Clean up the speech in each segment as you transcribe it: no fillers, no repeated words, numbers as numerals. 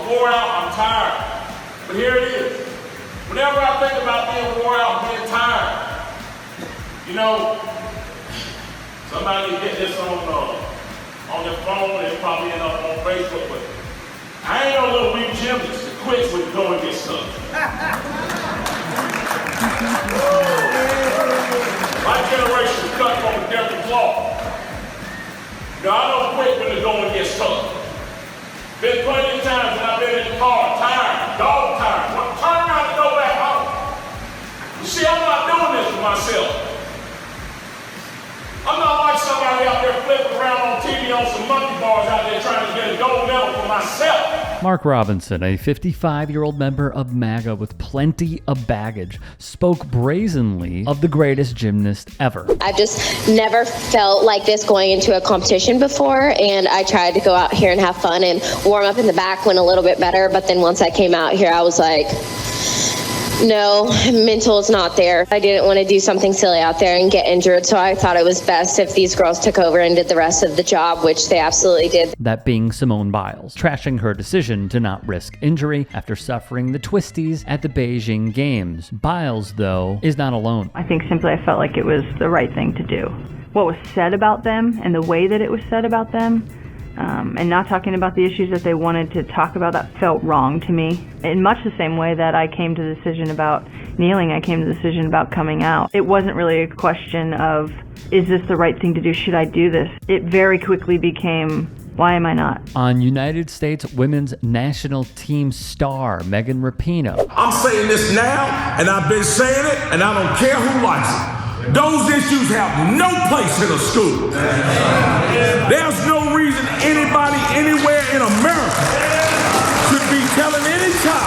wore out, I'm tired. But here it is. Whenever I think about being wore out, being tired, you know, somebody get this on their phone and probably end up on Facebook, but I ain't no little weak gymnast that quits when you go and get stuck. My generation cut from a different cloth. You know, I don't quit when the going gets tough. Been plenty of times when I've been in the car, tired, dog tired, turn around and go back home. You see, I'm not doing this for myself. I'm not like somebody out there flipping around on TV on some monkey bars out there trying to get a gold medal for myself. Mark Robinson, a 55-year-old member of MAGA with plenty of baggage, spoke brazenly of the greatest gymnast ever. I've just never felt like this going into a competition before, and I tried to go out here and have fun and warm up in the back, went a little bit better, but then once I came out here, I was like, no, mental is not there. I didn't want to do something silly out there and get injured, so I thought it was best if these girls took over and did the rest of the job, which they absolutely did. That being Simone Biles, trashing her decision to not risk injury after suffering the twisties at the Beijing Games. Biles, though, is not alone. I think simply I felt like it was the right thing to do. What was said about them and the way that it was said about them, and not talking about the issues that they wanted to talk about, that felt wrong to me. In much the same way that I came to the decision about kneeling, I came to the decision about coming out. It wasn't really a question of, is this the right thing to do? Should I do this? It very quickly became, why am I not? On United States women's national team star, Megan Rapinoe. I'm saying this now, and I've been saying it, and I don't care who likes it. Those issues have no place in a school. There's no reason anybody anywhere in America should be telling any child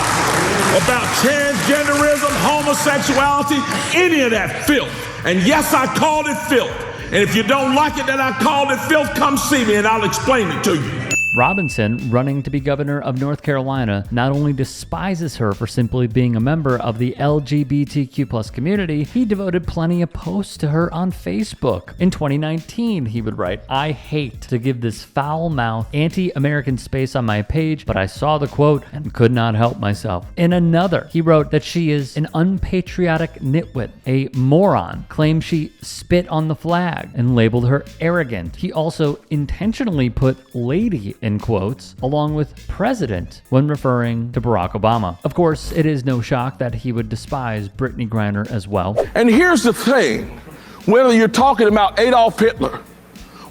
about transgenderism, homosexuality, any of that filth. And yes, I called it filth. And if you don't like it that I called it filth, come see me and I'll explain it to you. Robinson, running to be governor of North Carolina, not only despises her for simply being a member of the LGBTQ+ community, he devoted plenty of posts to her on Facebook. In 2019, he would write, "I hate to give this foul-mouthed, anti-American space on my page, but I saw the quote and could not help myself." In another, he wrote that she is an unpatriotic nitwit, a moron, claimed she spit on the flag, and labeled her arrogant. He also intentionally put lady in quotes, along with president, when referring to Barack Obama. Of course, it is no shock that he would despise Brittney Griner as well. And here's the thing, whether you're talking about Adolf Hitler,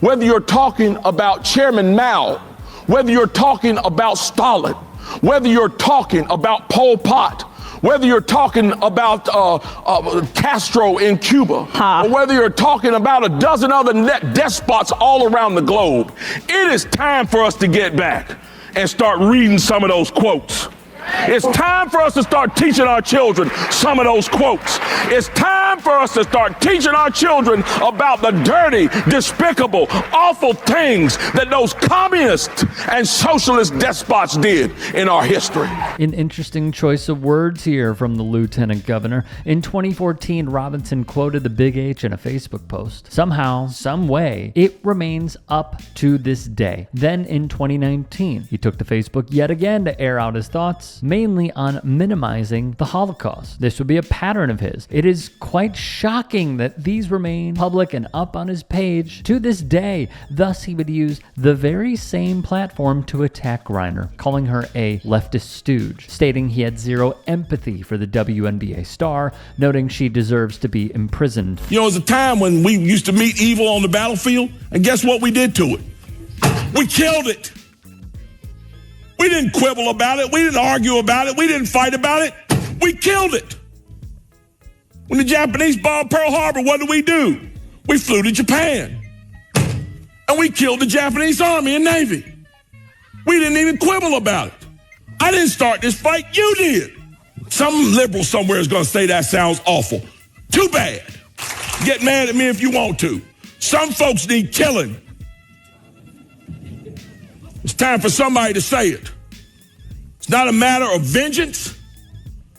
whether you're talking about Chairman Mao, whether you're talking about Stalin, whether you're talking about Pol Pot, whether you're talking about Castro in Cuba, or whether you're talking about a dozen other despots all around the globe, it is time for us to get back and start reading some of those quotes. It's time for us to start teaching our children some of those quotes. It's time for us to start teaching our children about the dirty, despicable, awful things that those communist and socialist despots did in our history. An interesting choice of words here from the lieutenant governor. In 2014, Robinson quoted the Big H in a Facebook post. Somehow, some way, it remains up to this day. Then in 2019, he took to Facebook yet again to air out his thoughts, mainly on minimizing the Holocaust. This would be a pattern of his. It is quite shocking that these remain public and up on his page to this day. Thus, he would use the very same platform to attack Griner, calling her a leftist stooge, stating he had zero empathy for the WNBA star, noting she deserves to be imprisoned. You know, it was a time when we used to meet evil on the battlefield, and guess what we did to it? We killed it. We didn't quibble about it. We didn't argue about it. We didn't fight about it. We killed it. When the Japanese bombed Pearl Harbor, what did we do? We flew to Japan. And we killed the Japanese Army and Navy. We didn't even quibble about it. I didn't start this fight. You did. Some liberal somewhere is going to say that sounds awful. Too bad. Get mad at me if you want to. Some folks need killing. It's time for somebody to say it. It's not a matter of vengeance.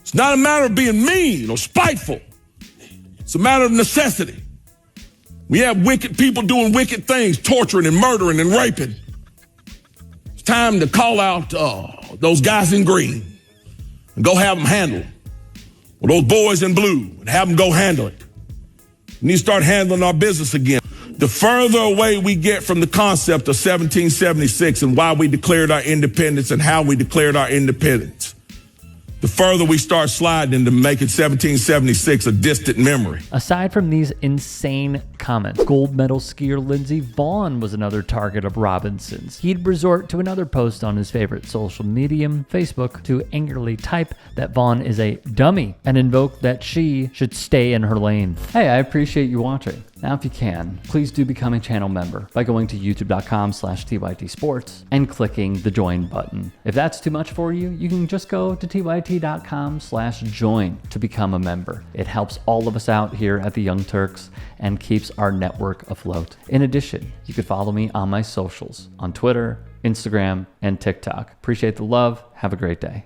It's not a matter of being mean or spiteful. It's a matter of necessity. We have wicked people doing wicked things, torturing and murdering and raping. It's time to call out those guys in green and go have them handle it. Or those boys in blue and have them go handle it. We need to start handling our business again. The further away we get from the concept of 1776 and why we declared our independence and how we declared our independence, the further we start sliding into making 1776 a distant memory. Aside from these insane comments, gold medal skier Lindsey Vonn was another target of Robinson's. He'd resort to another post on his favorite social medium, Facebook, to angrily type that Vonn is a dummy and invoke that she should stay in her lane. Hey, I appreciate you watching. Now, if you can, please do become a channel member by going to youtube.com/TYTsports and clicking the join button. If that's too much for you, you can just go to tyt.com/join to become a member. It helps all of us out here at the Young Turks and keeps our network afloat. In addition, you can follow me on my socials on Twitter, Instagram, and TikTok. Appreciate the love. Have a great day.